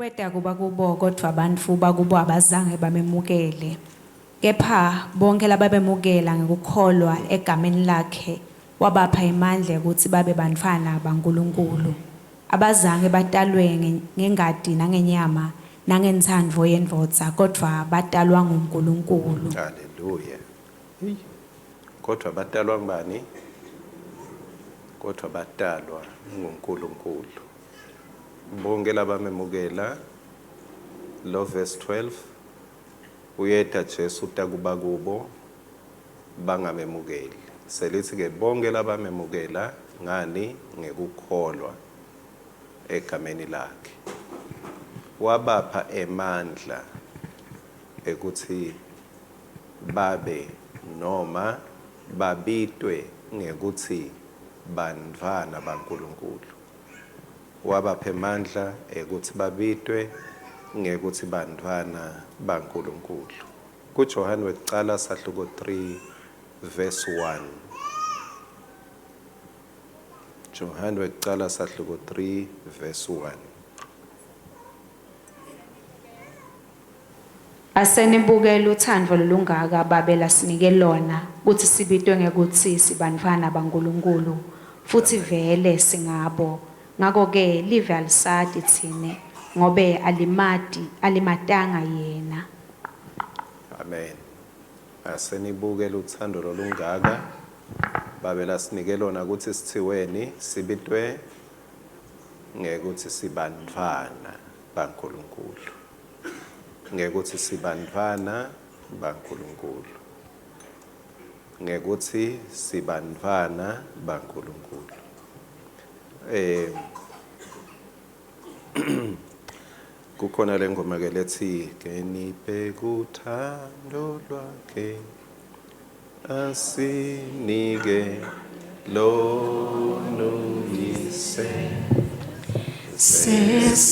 Kweda kuba kubo kodwa abantu bakubo abazange bamemukele. Kepha bonke lababemukela ngokukholwa egameni lakhe wabapha imandla ukuthi babe bantwana baNkulunkulu. Abazange batalwe ngengadi nangenyama nangenthando yendvodza kodwa batalwa nguNkulunkulu. Haleluya. Kodwa batalwa ngubani? Kodwa batalwa nguNkulunkulu. Bonke labamemukela lo verse 12 uyeda Jesu utakuba kubo bangamemukeli. Selithi ke bonke labamemukela ngani ngekukholwa egameni lakhe. Wabapha emandla ekuthi babe noma babitwe ngekuthi bantwana baNkulunkulu. Wabapha emandla ekuthi babitwe ngekuthi bantwana baNkulunkulu. KuJohane wekucala sahluko 3 verse 1. Johane wekucala sahluko 3 verse 1. Asenibukela uthando lolungaka babela sinike lona ukuthi sibitwe ngekuthi sibantwana baNkulunkulu futhi vele singabo. Ngakho ke live alisadi thine ngobe alimatanga yena. Amen. Asenibukela uthando lolungaka babela sinike lona ukuthi sithiweni sibitwe ngekuthi sibantwana baNkulunkulu. Ngekuthi sibantwana baNkulunkulu. Ngekuthi sibantwana baNkulunkulu. Kukhona lengoma ke lethi keniphe uthando lwakhe asinike lonuyise sesithiwe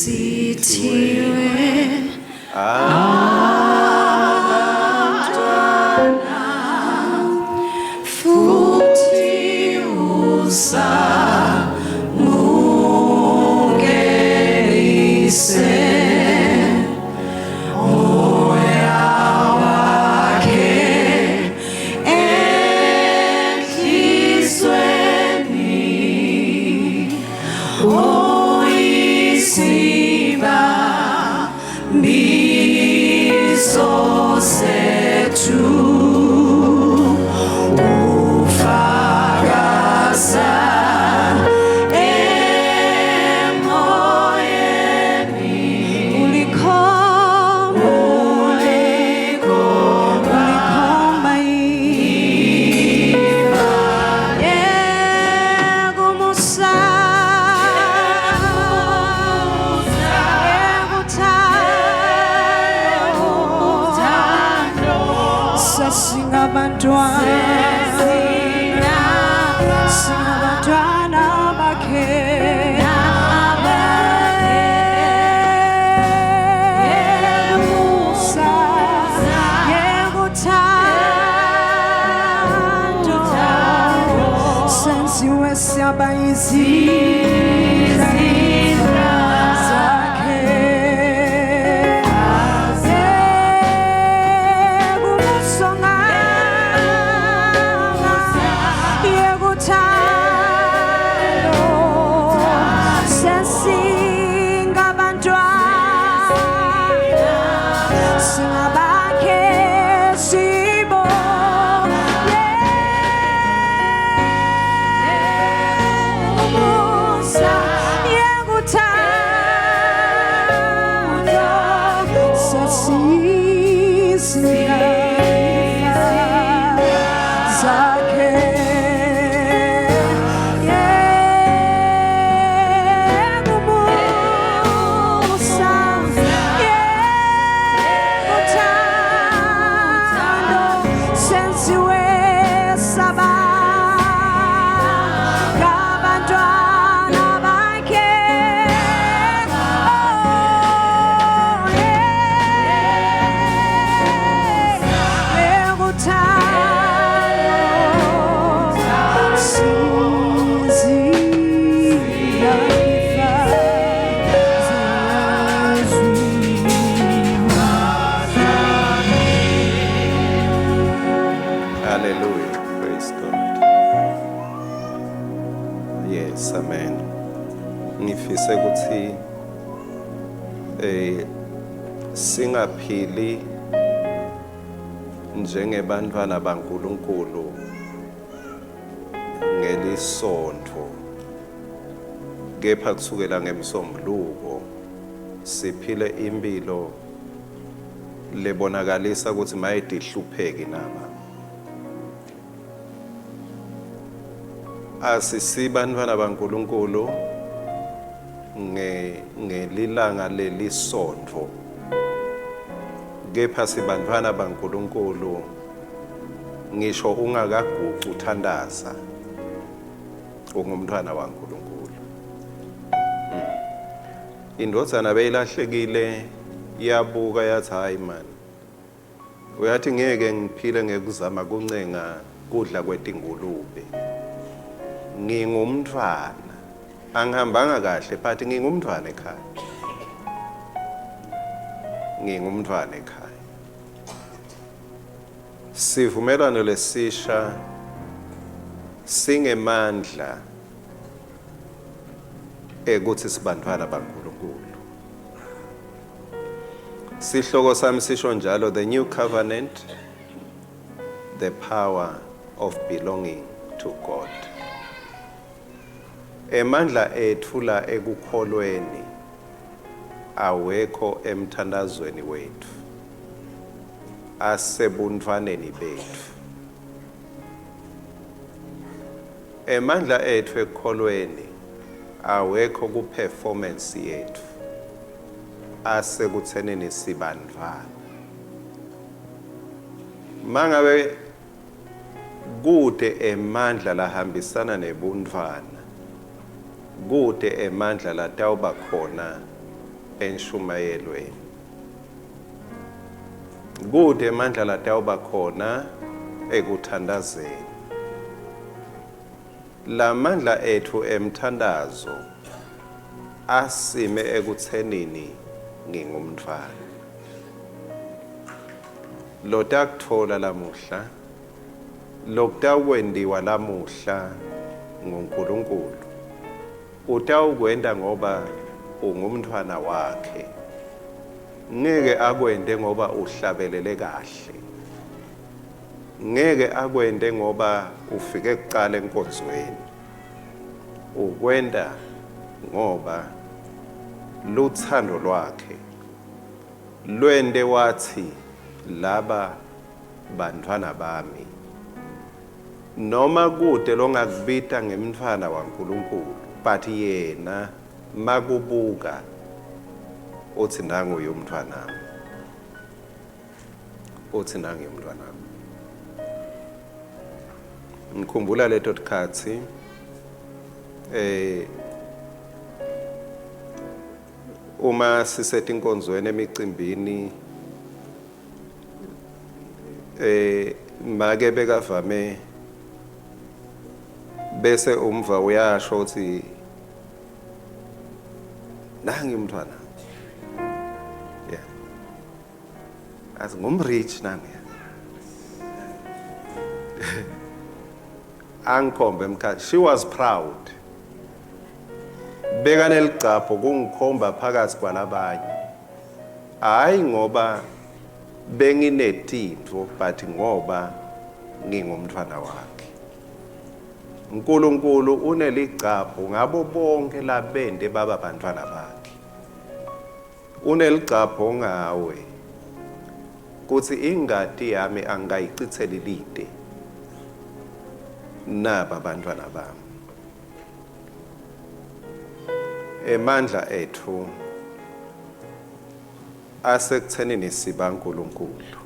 futhi usamukelise moya wakhe enhlizweni oyisiba mbiso sethu ufakaza emoyeni ulikhomba yekumusa singabantwana bakhe yemusa yekuthando senziwe siyaba izindra zakhe. singaphili njengebantwana baNkulunkulu ngelisontho, kepha kusukela ngemsombuluko siphile impilo lebonakalisa ukuthi mayede ihlupheki naba. Asisibantwana baNkulunkulu ngelilanga lelisontho, kepha sibantwana baNkulunkulu ngisho ungakaguqi uthandaza ungumntwana waNkulunkulu. Indodana beyilahlekile yabuka yathi hayi man, uyathi ngeke ngiphile ngekuzama kuncenga kudla kwetingulube. Ngingumntwana, angihambanga kahle but ngingumntwana ekhaya. Ngingumntwana ekhaya. Sivumelwano lesisha singemandla ekuthi sibantwana baNkulunkulu. Sihloko sami sisho njalo, the new covenant, the power of belonging to God. Emandla ethu la ekukholweni awekho emthandazweni wethu, asebuntwaneni bethu. Emandla ethu ekukholweni awekho ku-performance yethu, asekuthenini sibantwana. Mangabe kude emandla lahambisana nebuntwana, kude emandla latawuba khona enshumayelweni, kude emandla latawuba khona ekuthandazeni. La mandla ethu emthandazo asime ekuthenini ngingumntwana. Lotakuthola lamuhla, lokutawukwendiwa lamuhla nguNkulunkulu, utawukwenda ngoba ungumntwana wakhe. Ngeke akwende ngoba uhlabelele kahle, ngeke akwende ngoba ufike kuqala enkonzweni. Ukwenda ngoba luthando lwakhe lwende wathi laba bantwana bami. Noma kude longakubita ngemntwana waNkulunkulu, but yena makubuka uthi nangu yomntwanami, uthi nangu yomntwanami. Ngikhumbula leto tikhathi uma sisethe inkonzweni emicimbini, make bekavame bese umva uyasho uthi nangu umntwana. Yeah, as ngumrich nangu. Angikhombe emkhathi, she was proud. Beka neligcapho kungikhomba phakathi kwalabanye, hayi ngoba benginetintfo but ngoba ngingumntwana wakhe. uNkulunkulu uneligcapho ngabo bonke labende baba bantwana bakhe. Uneligcapho ngawe kuthi ingadi yami angayichitheli lide naba bantwana bami. Emandla ethu asekuthenini siba uNkulunkulu.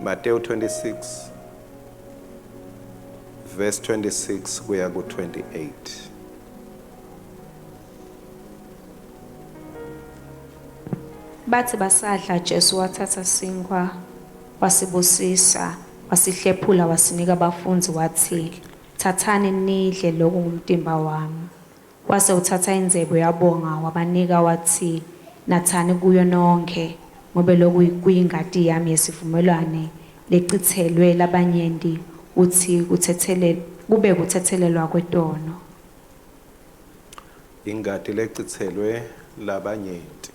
Matthew 26 verse 26 kuya ku 28. Bathi basadla Jesu wathatha sinkwa, wasibusisa, wasihlephula, wasinika abafundi wathi, thathani nidle, lokhu ngumtimba wami. Wase uthatha inzebo yabonga wabanika wathi, nathani kuyo nonke, ngoba lokhu kuyingadi yami yesivumelwano lecithelwe labanyendi, uthi kube kuthethelelwa kwetono. Ingadi lecithelwe labanyenti.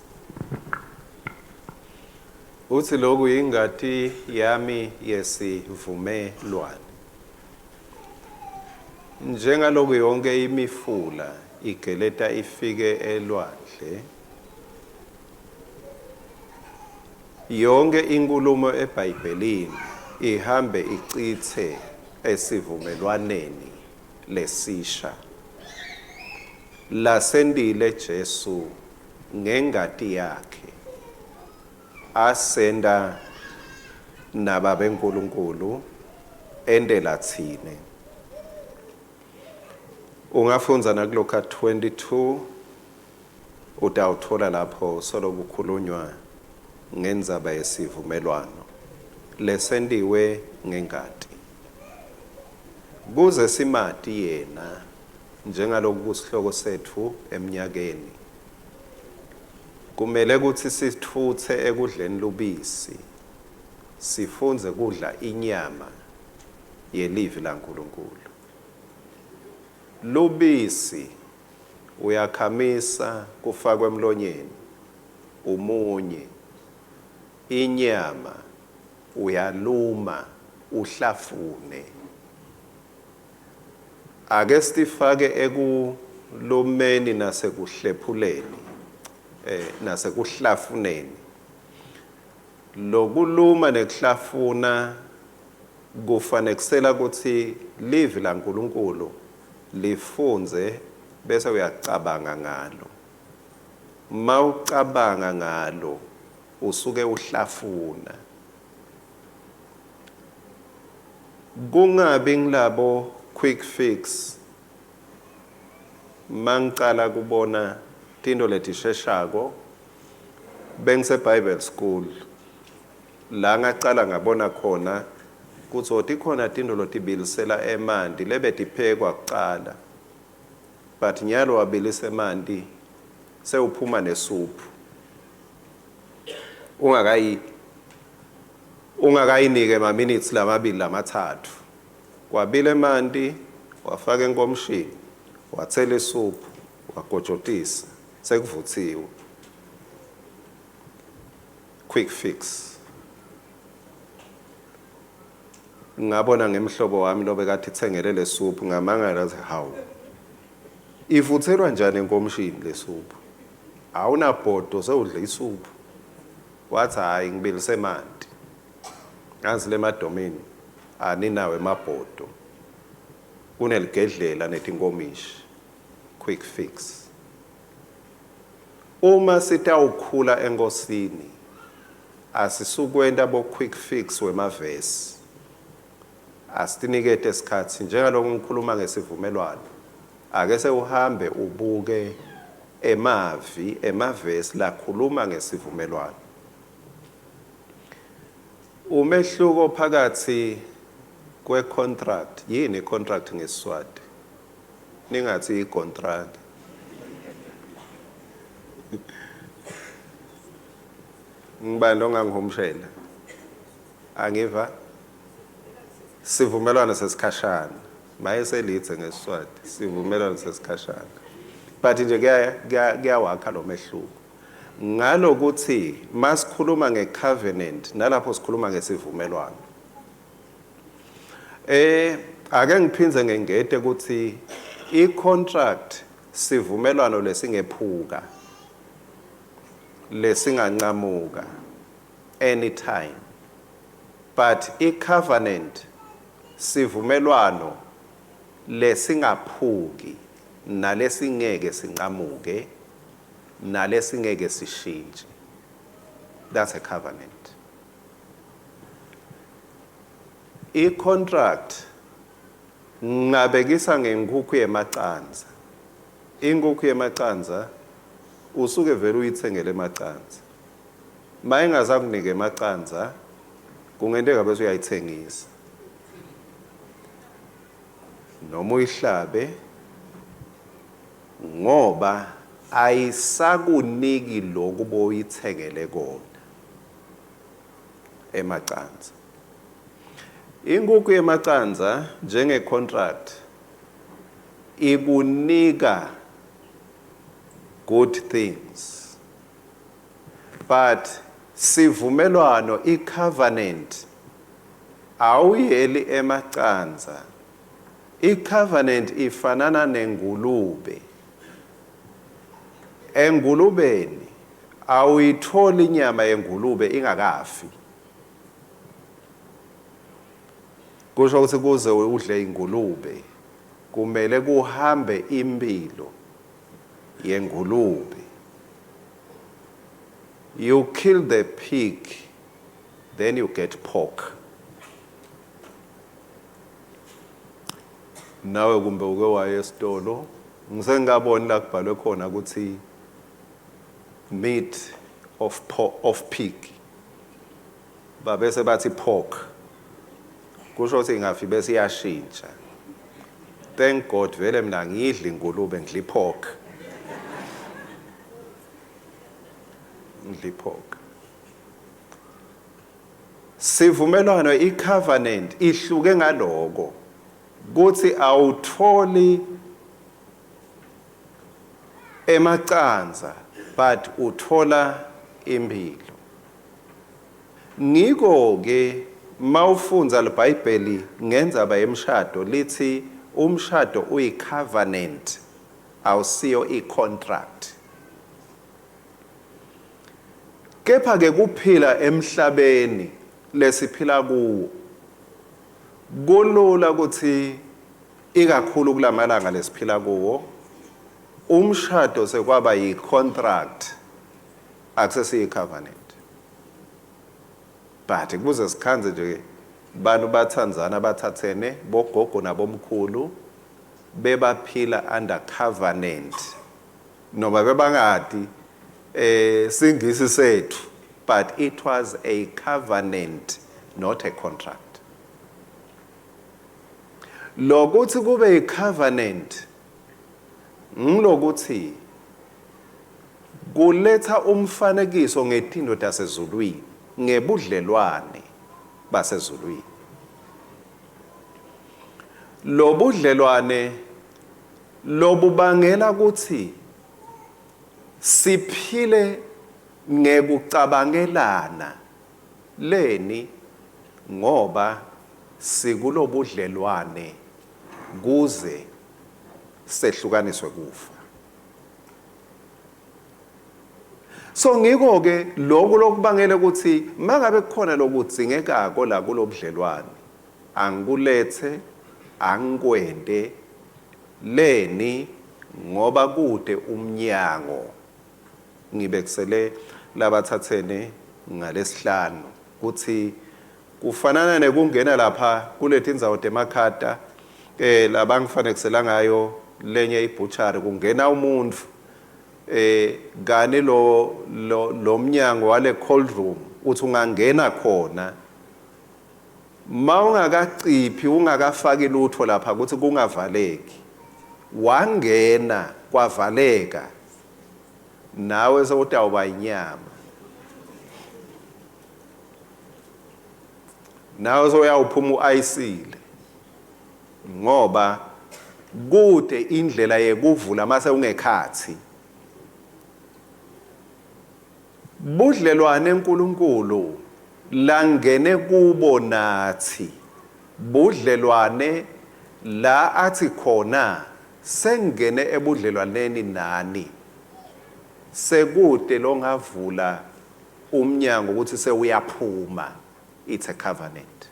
Uthi lokhu ingadi yami yesivumelwano. Njengaloku yonke imifula igeleta ifike elwandle, yonke inkulumo eBhayibhelini ihambe icithe esivumelwaneni lesisha lasendile Jesu ngengadi yakhe asenda nababenkulunkulu endela thine. Ungafunza nakuLuka 22 utawuthola lapho soloku khulunywa ngendzaba yesivumelwano lesendiwe ngengadi. Kuze simati yena njengaloku kusihloko sethu eminyakeni, kumele ukuthi sithuthe ekudleni lubisi, sifunze kudla inyama yelivi laNkulunkulu. Lubisi uyakhamisa kufakwe emlonyeni umunye, inyama uyaluma uhlafune. Ake sifake ekulumeni nasekuhlephuleni nasekuhlafuneni. Lokuluma nekuhlafuna kufanekisela ukuthi livi laNkulunkulu lifunze bese uyacabanga ngalo. Mawucabanga ngalo usuke uhlafuna. Kungabi ngilabo quick fix. Mangicala kubona into letisheshako bengise Bible school la ngacala ngabona khona kuthi khona into lotibilisela emanti lebetiphekwa kuqala, but nyalo wabilisa emanti sewuphuma nesuphu ungakayinike ma minutes lamabili lamathathu. Kwabile emanti, wafaka enkomishini, wathela isuphu, wakojotisa, sekuvuthiwe. Quick fix. Ngabona ngemhlobo wami lobe kathi ithengele lesuphu ngamangala hawu. Ivuthelwa njani enkomishini lesuphu? Awuna bhodo sewudla isuphu. Wathi hayi ngibilise emanti. Ngazi lemadomini aninawe emabhodo. Kuneligedlela netinkomishi. Quick fix. Uma sitawukhula enkosini asisukwenda bo quick fix wemavesi. Asitinikete isikhathi njengaloko ngikhuluma ngesivumelwano. Ake sewuhambe ubuke emavesi lakhuluma ngesivumelwano. Umehluko phakathi kwe-contract, yini i-contract ngeSiswati? Ningathi i-contract. Ngibani lo ngangihomshela? Angiva? Sivumelwano sesikhashana. Maye selithe ngeSiswati, sivumelwano sesikhashana. But nje kuyawakha lo mehluko. Ngalokuthi masikhuluma ngecovenant nalapho sikhuluma ngesivumelwano. Ake ngiphinze ngengede ukuthi i-contract sivumelwano lesingephuka, lesingancamuka anytime. But i-covenant sivumelwano lesingaphuki nalesingeke sincamuke nalesingeke sishintshe. That's a covenant. I-contract ngabekisa ngenkukhu yemacanza. Inkukhu yemacanza usuke vele uyithengele emacanza. Mayingazakunike emacanza kungenteka bese uyayithengisa. Noma uyihlabe ngoba ayisakuniki lokhu boyithengele kona emacanza. Inkukhu yemacanza njenge-contract ikunika good things. But sivumelwano, i-covenant, awuyeli emacanza. I-covenant ifanana nengulube. Engulubeni awuyitholi inyama yengulube ingakafi. Kusho ukuthi kuze udle ingulube kumele kuhambe impilo yengulube. You kill the pig, then you get pork. Nawe kumbe uke waye esitolo ngisengabona la kubhalwe khona ukuthi meat of pig babese bathi pork, kusho ukuthi ngafi bese iyashintsha. Thank God vele mina ngidla ingulube ngidla pork. Ngidla pork. Sivumelwano, i-covenant ihluke ngaloko kuthi awutholi emacanza but uthola impilo. Ngiko ke mawufunza leBhayibheli ngendzaba yemshado lithi umshado uyi-covenant awusiyo i-contract. Kepha ke kuphila emhlabeni lesiphila kuwo kulula ukuthi ikakhulu kulamalanga lesiphila kuwo umshado sekwaba yi-contract akusesiyi covenant. But kuze sikhanze nje bantu bathandzana bathathene bogogo nabomkhulu bebaphila under covenant noma bebangadi singisi sethu, but it was a covenant, not a contract. Lokuthi kube i-covenant ngilokuthi kuletha umfanekiso ngetindo tasezulwini, ngebudlelwane basezulwini. Lo budlelwane lobubangela ukuthi siphile ngekucabangelana leni ngoba sikulo budlelwane kuze sehlukaniswe kufa. So ngiko ke lokho lokubangela ukuthi mangabe kukhona lokudzingekako la kulobudlelwane angikulethe angikwende leni ngoba kude umnyango. Ngibekusele labathathene ngalesihlanu kuthi kufanana nekungena lapha kulethi indzawo demakhata labangifanekisela ngayo lenye ibutchery kungena umuntu gane lo mnyango wale cold room uthi ungangena khona mawungakaciphi ungakafaki lutho lapha ukuthi kungavaleki wangena kwavaleka nawe sewutawuba inyama, nawe sewuyawuphuma uayisile ngoba kude indlela yekuvula mase ungekhathi. Budlelwane enkulunkulu langene kubo nathi, budlelwane la athi khona sengene ebudlelwaneni nani sekude longavula umnyango ukuthi sewuyaphuma. It's a covenant.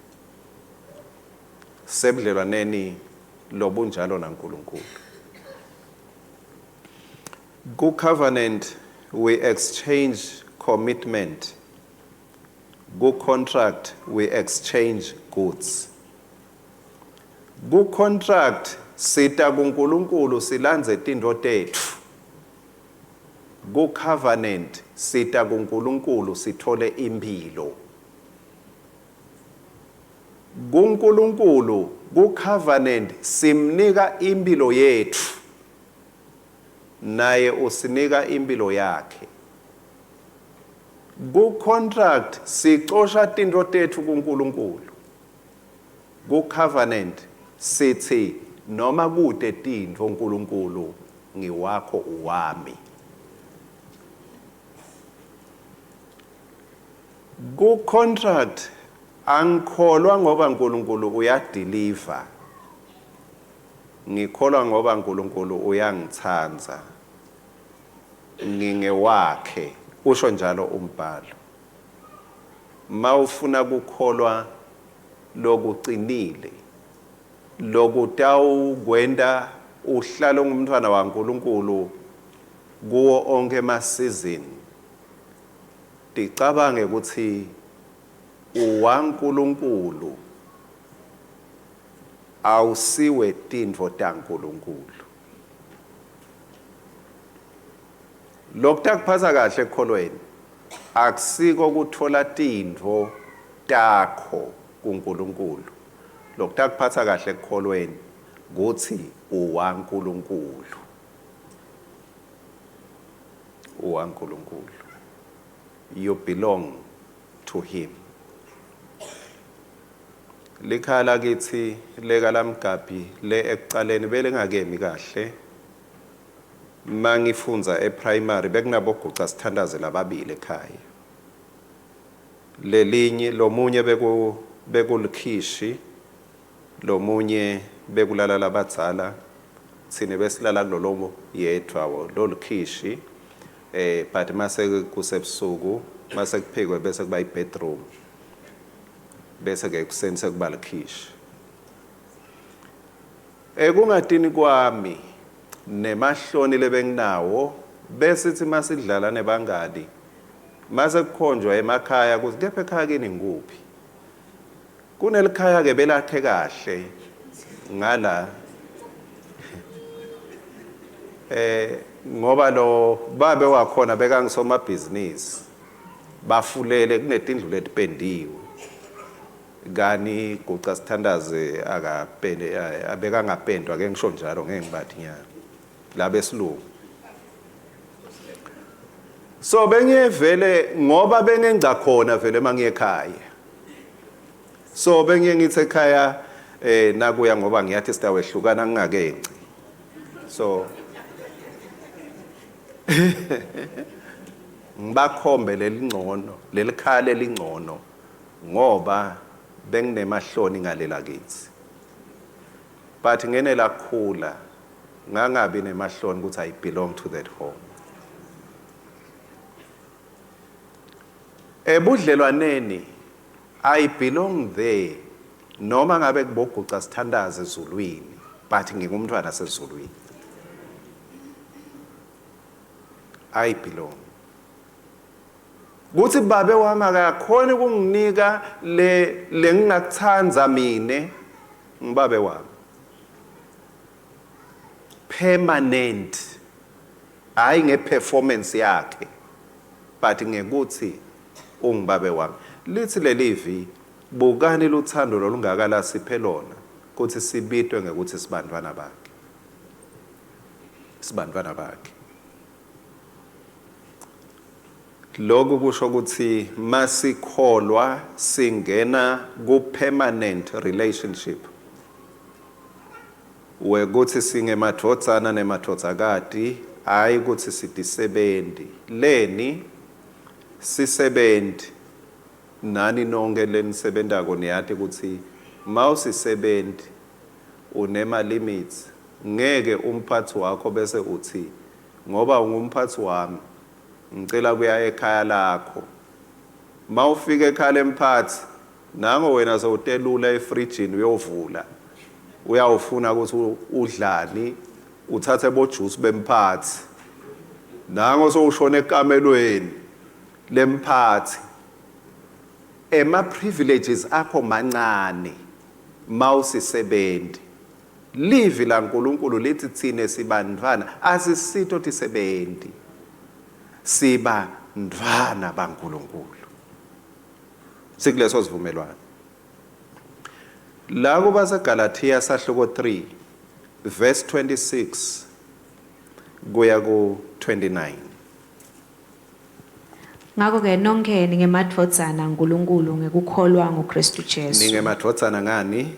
Sebudlelwaneni lobunjalo naNkulunkulu. Ku covenant we exchange commitment. Ku contract we exchange goods. Ku contract sita kuNkulunkulu silandze tintfo tetfu. Ku covenant sita kuNkulunkulu sithole impilo. kuNkulunkulu ku covenant simnika impilo yethu naye usinika impilo yakhe. Ku contract sicosha tintfo tethu kuNkulunkulu. Ku covenant sithi noma kude tintfo uNkulunkulu ngiwakho uwami. Ku contract angikholwa ngoba uNkulunkulu uyadeliver. Ngikholwa ngoba uNkulunkulu uyangithanza. Ngingewakhe, usho njalo umbhalo. Mawufuna ukukholwa lokucinile, lokutawukwenda uhlala ngumntwana waNkulunkulu kuwo onke ama-season. Dicabange ukuthi uwaNkulunkulu awusiwe tintfo taNkulunkulu. Lokutakuphatha kahle ekholweni akusiko ukuthola tintfo takho kuNkulunkulu. Lokutakuphatha kahle ekholweni ukuthi uwaNkulunkulu. uwaNkulunkulu. You belong to him. Likhala kithi leka lamgabi le ekuqaleni belengakemi kahle. Mangifunza eprimary bekunaboguca sithandaze lababili ekhaya. Lelinye lomunye bekulikhishi, lomunye bekulala labadzala. Sine besilala kulolomo yedwa lolikhishi. But mase kusebusuku mase kuphekwe bese kuba ibedroom. Bese ke kuseni sekuba likhishi. Kungatini kwami nemahloni lebenginawo bese sithi masidlala nebangadi mase kukhonjwa emakhaya kuthi kepha ekhaya kini nguphi. Kunelikhaya ke belakhe kahle ngala ngoba lo babe wakhona bekangisoma business bafulele kunetindlu letipendiwe gani guca sithandaze akapende abekangapendwa ke ngisho njalo ngeke ngibathi nyana la besilungu. So bengiyevele ngoba bengenza khona vele mangiyekhaya. So bengiyengithi ekhaya nakuya ngoba ngiyathi sitawehlukana ngingakenci. So ngibakhombe lelingcono lelikhala elingcono ngoba benginemahloni ngalela kithi. But ngene lakhula ngangabi nemahloni ukuthi I belong to that home. Ebudlelwaneni I belong there noma ngabe kuboguca sithandaze ezulwini but ngingumntwana sezulwini. I belong. Kuthi babe wami akakhona ukunginika le ngingakuthanza mine ngibabe wami. Permanent. Hayi ngeperformance yakhe but ngekuthi ungibabe wami. Lithi lelivi bukani luthando lolungakala siphe lona kuthi sibitwe ngekuthi sibantwana bakhe. Sibantwana bakhe. Lokho kusho ukuthi masikholwa singena ku permanent relationship. Wekuthi singemadvodzana nemadvodzakati hayi ukuthi sidisebenzi. Leni sisebenzi nani nonke lenisebenzako niyathi ukuthi mawusisebenzi unema limits. Ngeke umphathi wakho bese uthi ngoba ungumphathi wami ngicela kuya ekhaya lakho. Mawufika ekhaya emphathi nango wena sowutelula efrijini uyovula. Uyawufuna ukuthi udlani uthathe bojuice bemphathi. Nango sowushona ekamelweni lemphathi. Ema privileges akho mancane mawusisebenzi. Livi la uNkulunkulu lithi thine sibantwana asisitho tisebenzi. Siba ndvana baNkulunkulu. Sikuleso sivumelwano. La kuba seGalatia sahluko 3 verse 26 kuya ku 29. Ngakho ke nonke ningemadvodzana uNkulunkulu ngekukholwa ngoKristu Jesu. Ningemadvodzana ngani?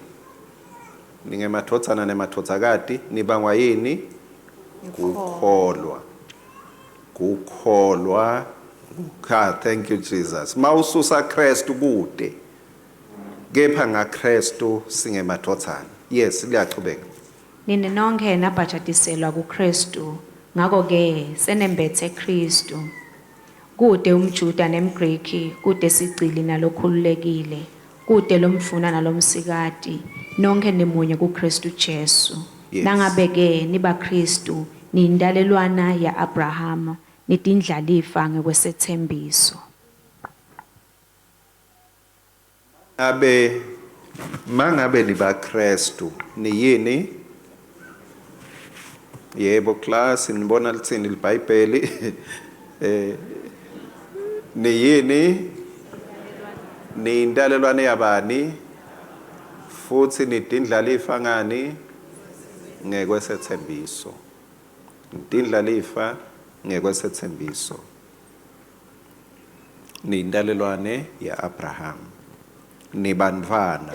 Ningemadvodzana nemadvodzakati nibangwa yini? Kukholwa. Kukholwa Thank you Jesus. Mawususa Kristu kude. Kepha ngaKristu singemadodana. Yes, liyachubeka. Nini nonke nabhajatiselwa kuKristu, ngako-ke senembethe Kristu. Kude umJuda nemGreki, kude sigcili nalokhululekile, kude lomfuna nalomsikati, nonke nimunye kuKristu Jesu. Yes. Nangabe-ke niba Kristu, niyindalelwana ya Abrahama, nitindlalifa ngekwesethembiso. Mangabe liba Kristu niyini? Yebo class nibona litsini iBhayibheli. Niyini? Niyindalelwane yabani? Futhi nidindlalifa ngani? Ngekwesethembiso. Nidindlalifa ngekwesethembiso. Niyindalelwane ya Abraham. Nibantwana.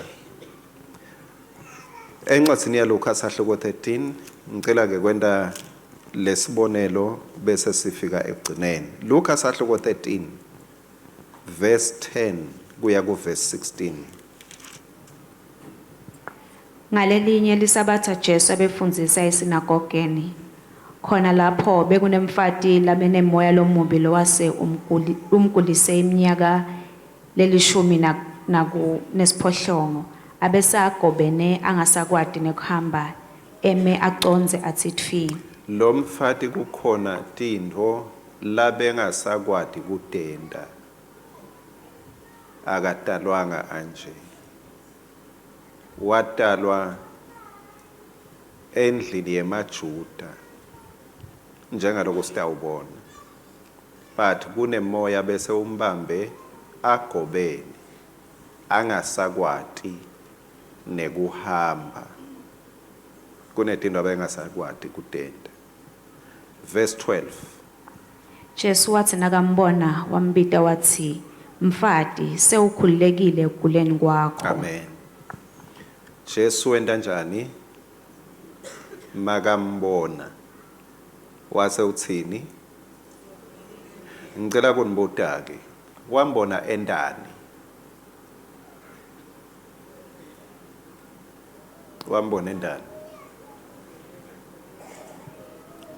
Encwadini yaLuka sahluko 13 ngicela ke kwenda lesibonelo bese sifika ekugcineni. Luka sahluko 13 verse 10 kuya ku verse 16. Ngalelinye lisabatha Jesu abefundzisa esinagogeni. Khona lapho bekunemfati labenemoya lomubi lowase umgulise iminyaka lelishumi nesiphohlongo. Abesagobene angasakwadi nekuhamba eme aconze athi tfi. Lo mfati kukhona tintfo labengasakwati kutenda. Akatalwanga anje. Watalwa endlini yemaJuda njengaloko sitawubona. But kunemoya bese umbambe agobene angasakwati nekuhamba. Kunetinto abengasakwati kutenda. Verse 12. Jesu wathi nakambona wambita wathi, mfati sewukhululekile ekuguleni kwakho. Amen. Jesu wenta njani? Makambona. Wase uthini? Ngicela kunibuta-ke. Wambona endani. Wambona endani.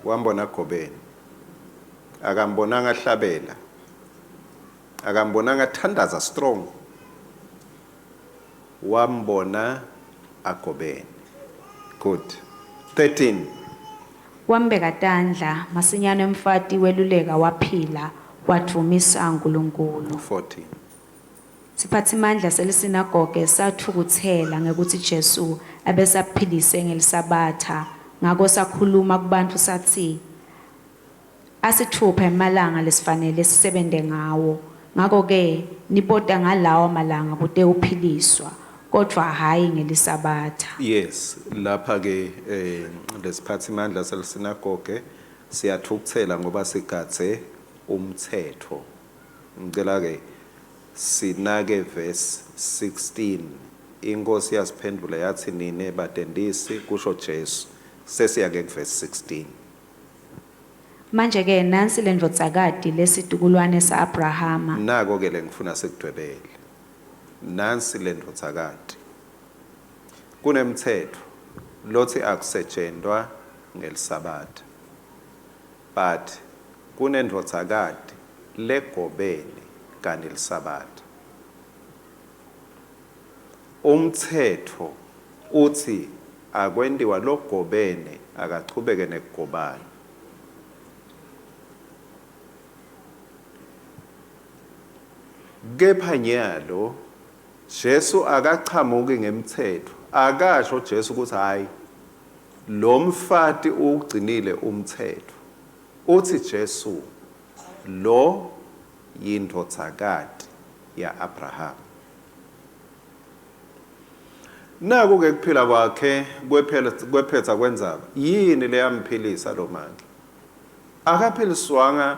Wambona agobeni. Akambonanga hlabela. Akambonanga thandaza strong. Wambona agobeni. Good. 13. Wambeka tandla masinyane mfati weluleka waphila wathumisa uNkulunkulu. 14. Siphathimandla selisinagoge sathukuthela ngekuthi Jesu abesaphilise ngelisabatha. Ngako sakhuluma kubantu sathi asithupha emalanga lesifanele sisebente ngawo. Ngako-ke nibota ngalawo malanga bude uphiliswa kodwa hayi ngelisabatha. Yes, lapha ke lesiphathimandla selisinagoge siyathukuthela ngoba sigadze umthetho. Ngicela ke sinake verse 16. Inkosi yasiphendula yathi nine batendisi kusho Jesu. Sesiya ke verse 16. Manje ke nansi lendvodzakati lesitukulwane sa-Abrahama. Nako ke lengifuna sikudwebele. Nansi lendvodzakati. Kunemthetho lothi akusetshenzwa ngelisabatha. But kunendvodzakati legobene kanti lisabatha. Umthetho uthi akwendiwa logobene akachubeke nekugobana. Kepha nyalo Jesu akachamuki ngemthetho. Akasho Jesu ukuthi hayi lo mfati ugcinile umthetho. Uthi Jesu lo yindvodzakati ya Abraham. Naku ke kuphila kwakhe kwephetha kwenzaba yini leyamphilisa lo manje? Akaphiliswanga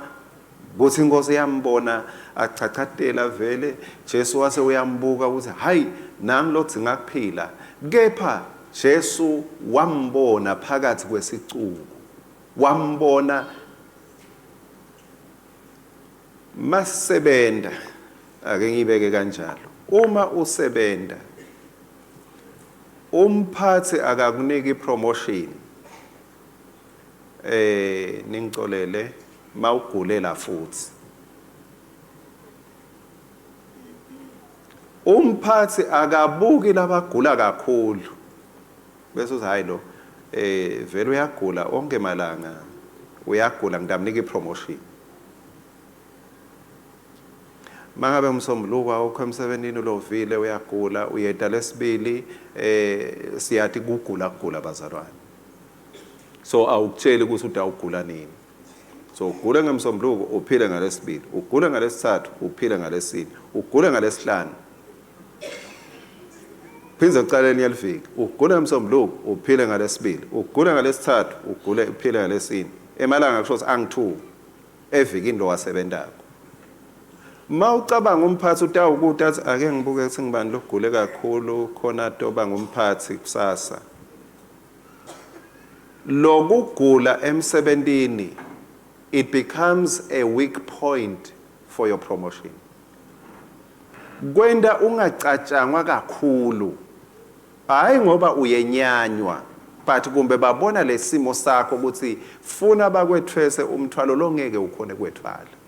kuthi inkosi yambona achachatela vele Jesu wase uyambuka ukuthi hayi nami lo dzinga kuphila. Kepha Jesu wambona phakathi kwesicuku. Wambona masebenta ake ngibeke kanjalo uma usebenta umphathi akakuniki ipromotion ningicolele mawugulela futhi umphathi akabuki labagula kakhulu bese uthi hayi lo vele uyagula onke malanga uyagula ngidamnika ipromotion mangabe umsombuluko awukho emsebenzini ulovile uyagula uyeda lesibili siyathi kugula bazalwane so awukutsheli ukuthi udawugula nini so ugule ngemsombuluko uphile ngalesibili ugule ngalesithathu uphile ngalesine ugule ngalesihlanu phinza ecaleni yalifika ugule ngemsombuluko uphile ngalesibili ugule ngalesithathu uphile ngalesine emalanga kusho angi2 evikini lo wasebentako mawucabanga umphathi utawukuthi athi ake ngibuke ukuthi ngibani lokugule kakhulu khona toba ngumphathi kusasa lokugula emsebentini it becomes a weak point for your promotion kwenda ungacatshangwa kakhulu hayi ngoba uyenyanywa but kumbe babona lesimo sakho ukuthi funa bakwethwese umthwalo longeke ukhone kwethwala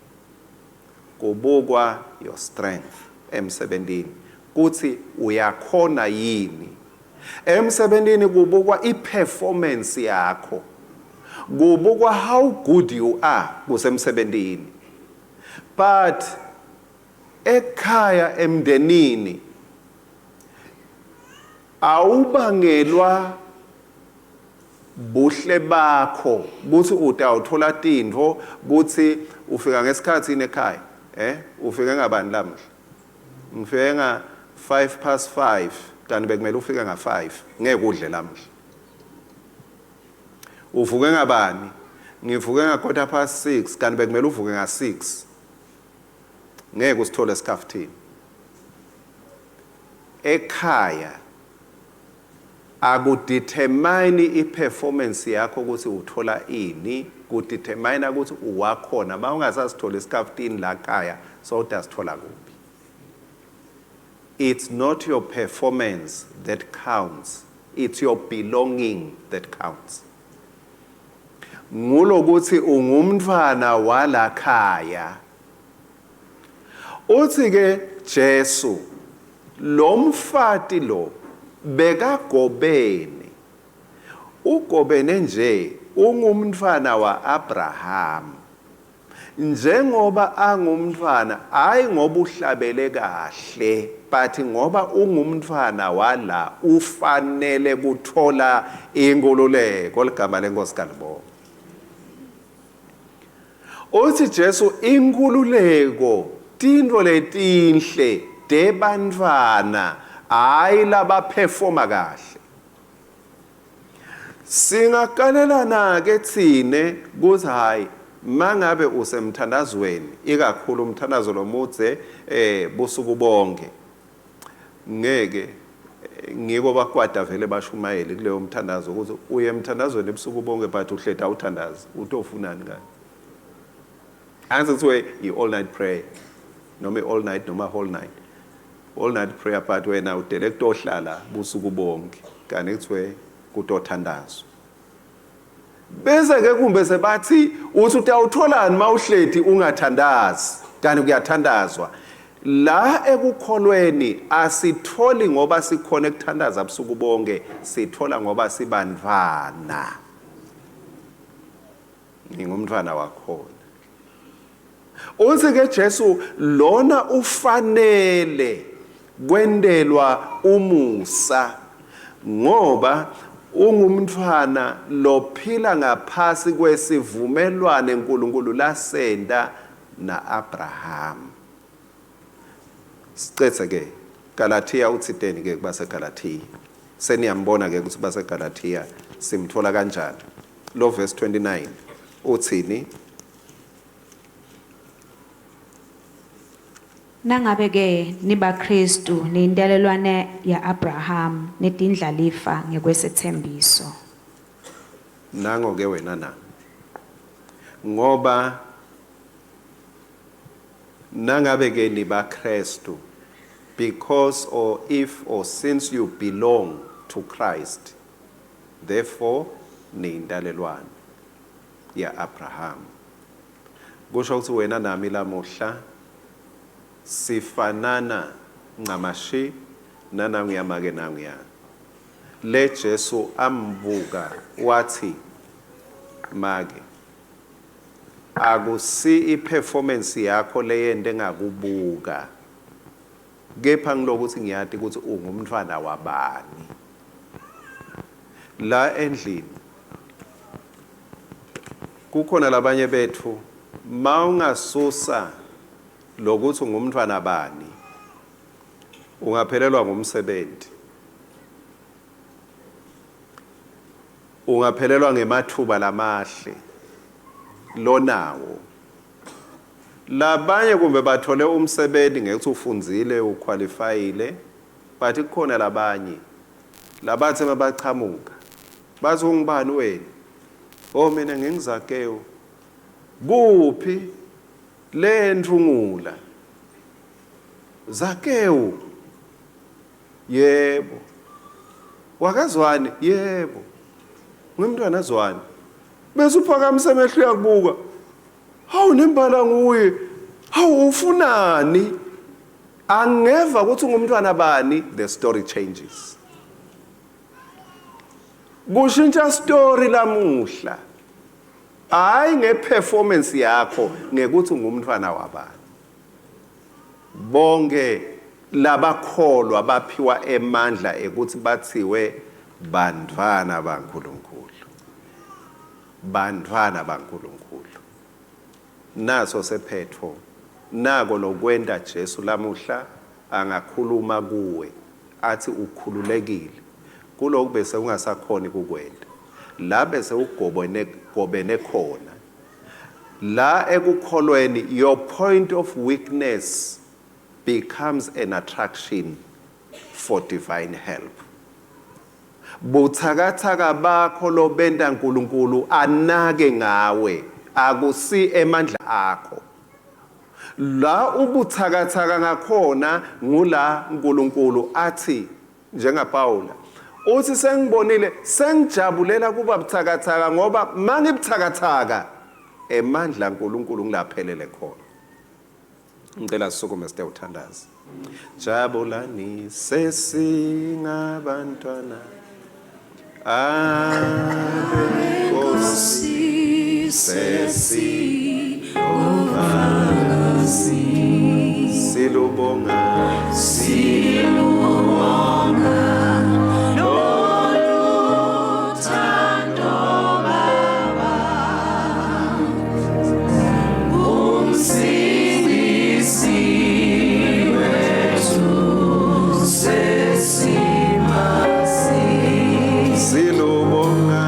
kubukwa your strength emsebentini kuthi uyakhona yini emsebentini kubukwa iperformance yakho kubukwa how good you are kusemsebentini but ekhaya emndenini awubangelwa buhle bakho kuthi utawuthola tindvo kuthi ufika ngesikhathi ekhaya ufike ngabani lamhla ngifike nga 5:05 kanti bekumele ufike nga5 ngeke udle lamhla uvuke ngabani ngivuke nga 6:15 kanti bekumele uvuke nga6 ngeke usithole esikhaftini ekhaya akudetermine iperformance yakho ukuthi uthola ini kudetermine ukuthi uwakhona mawungasasithola esikhaftini la khaya so udasithola kuphi it's not your performance that counts it's your belonging that counts ngulokuthi ungumntwana wala khaya uthi ke Jesu lo mfati lo bekagobene ugobene nje ungumntwana wa Abraham njengoba angumntwana hayi ngoba uhlabele kahle but ngoba ungumntwana wala ufanele kuthola inkululeko ligama lenkosi kaNdibonga uthi Jesu inkululeko tindvo letinhle debantwana hayi laba performa kahle singakalelana ke thine kuthi hayi mangabe usemthandazweni ikakhulu umthandazo lomudze busuku bonke ngeke ngiko bakwada vele bashumayeli kuleyo mthandazo ukuthi uye emthandazweni ebusuku bonke but uhletha uthandaza utofunani ngani angithi kuthiwe i-all night prayer noma i-all night noma whole night all night prayer but wena udelekto ohlala busuku bonke kanti kuthiwe kutothandazwa bese ke kumbe sebathi uthi utawutholani mawuhlethi ungathandazi kanti kuyathandazwa la ekukholweni asitholi ngoba sikhona ekuthandaza ubusuku bonke sithola ngoba sibantwana ngingumntwana wakhona uthi ke Jesu lona ufanele kwendelwa umusa ngoba ungumntwana lophila ngaphasi kwesivumelwano enkulunkulu lasenda na Abraham sicethe ke Galatia uthi 10 ke kubase Galatia seniyambona ke ukuthi base Galatia simthola kanjani lo verse 29 uthini nangabe ke niba Kristu nindalelwane ya Abraham netindlalifa ngekwesethembiso nango ke wena na ngoba nangabe ke niba Kristu, because or if or since you belong to Christ, therefore niyindalelwane ya Abraham. Kusho ukuthi wena nami lamuhla sifanana ncamashi nanangiyamake nangiya. Le Jesu ambuka wathi make akusi iperformance yakho leyende ngakubuka, kepha ngilokuthi ngiyathi ukuthi ungumntwana wabani la endlini. Kukhona labanye bethu mawungasusa lokuthi ungumntwana bani ungaphelelwa ngumsebenzi, ungaphelelwa ngemathuba lamahle lonawo. Labanye kumbe bathole umsebenzi ngekuthi ufundzile uqualifyile, but kukhona labanye labathi mabachamuka bathi ungubani wena? Oh mina ngingizakeo. Kuphi le ndrungula? Zakeo. Yebo. Wakazwani? Yebo. Ngumntwana azwani. Bese uphakamise amehlo uyakubuka. Hawu nembala nguye. Hawu ufunani? Angeva ukuthi ungumntwana bani, the story changes. Kushintsha story lamuhla. Hayi ngeperformance yakho ngekuthi ungumntwana wabani. Bonke labakholwa baphiwa emandla ekuthi bathiwe bantwana baNkulunkulu. Bantwana baNkulunkulu. Naso sephetho nako lokwenda Jesu lamuhla angakhuluma kuwe athi ukhululekile kuloko bese ungasakhona ukukwenda. La bese ugobene khona. La ekukholweni your point of weakness becomes an attraction for divine help. Buthakathaka bakho lobenda uNkulunkulu anake ngawe, akusi emandla akho. La ubuthakathaka ngakhona ngula uNkulunkulu athi njengaPaula uthi sengibonile sengijabulela kuba buthakathaka ngoba mangibuthakathaka emandla uNkulunkulu ngilaphelele khona. Ngicela sisukume sithe uthandaza. Jabulani sesingabantwana Nkosi silubonga loluthando Baba, umsindisi wethu sesimasi. Silubonga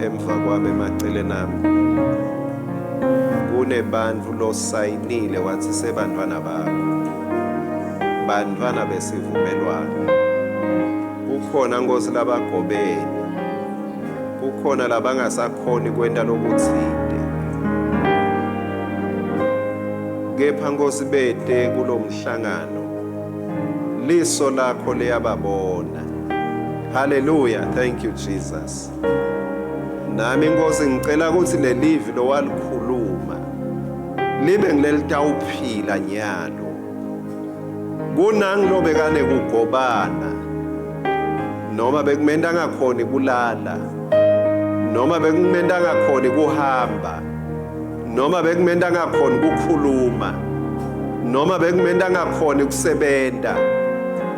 emva kwami emaceleni ami kunebantfu losayinile wathi sebantwana bakho, bantwana besivumelwano. Kukhona Nkosi labagobeni, kukhona labangasakhoni kwenta lokuthile, kepha Nkosi bete kulomhlangano liso lakho liyababona. Hallelujah, thank you Jesus. Nami Nkosi ngicela ukuthi lelivi lo walikhuluma libe ngilelitawuphila nyalo. Kunangi bekane kugobana, noma bekumenda ngakhona kulala, noma bekumenda ngakhona kuhamba. noma bekumenda ngakhona ukukhuluma noma bekumenda ngakhona ukusebenta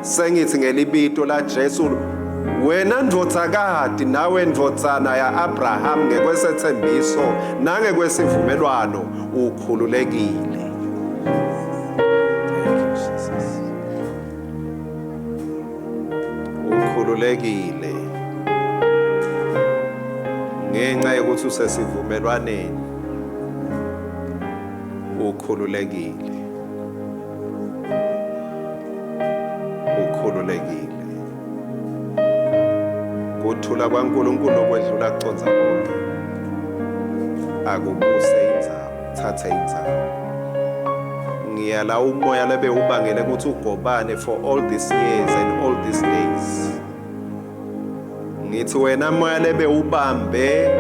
sengithi ngelibito la Jesu wena ndvodzakati nawe ndvodzana ya Abraham ngekwesethembiso nangekwesivumelwano ukhululekile. Thank you Jesus. Ukhululekile ngenxa yokuthi usesivumelwaneni. Ukhululekile. Ukhululekile. Kuthula kwaNkulunkulu okwedlula kuconza konke. Akubuse indzawo, thathe indzawo. Ngiyala umoya lebe ubangele ukuthi ugobane for all these years and all these days. Ngithi wena moya lebe ubambe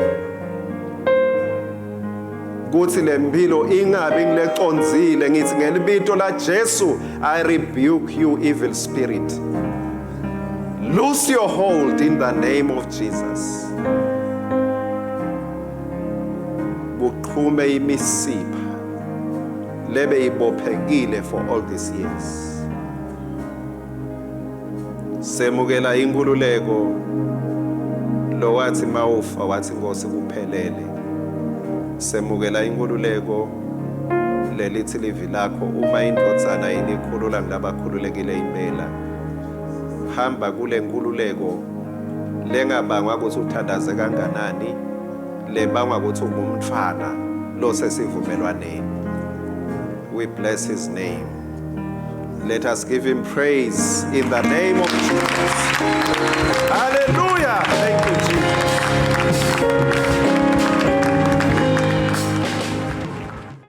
kuthi lempilo ingabe ngileconzile ngithi ngelibito la Jesu I rebuke you evil spirit. Loose your hold in the name of Jesus. Buqhume imisipha lebe ibophekile for all these years. Semukela inkululeko lo wathi mawufa wathi Nkosi kuphelele. Semukela inkululeko lelithi livi lakho uma indodzana inikhulula ngilabakhululekile impela. Hamba kule nkululeko lengabangwa ukuthi uthandaze kanganani lebangwa ukuthi ungumfana lo sesivumelwaneni. We bless his name. Let us give him praise in the name of Jesus.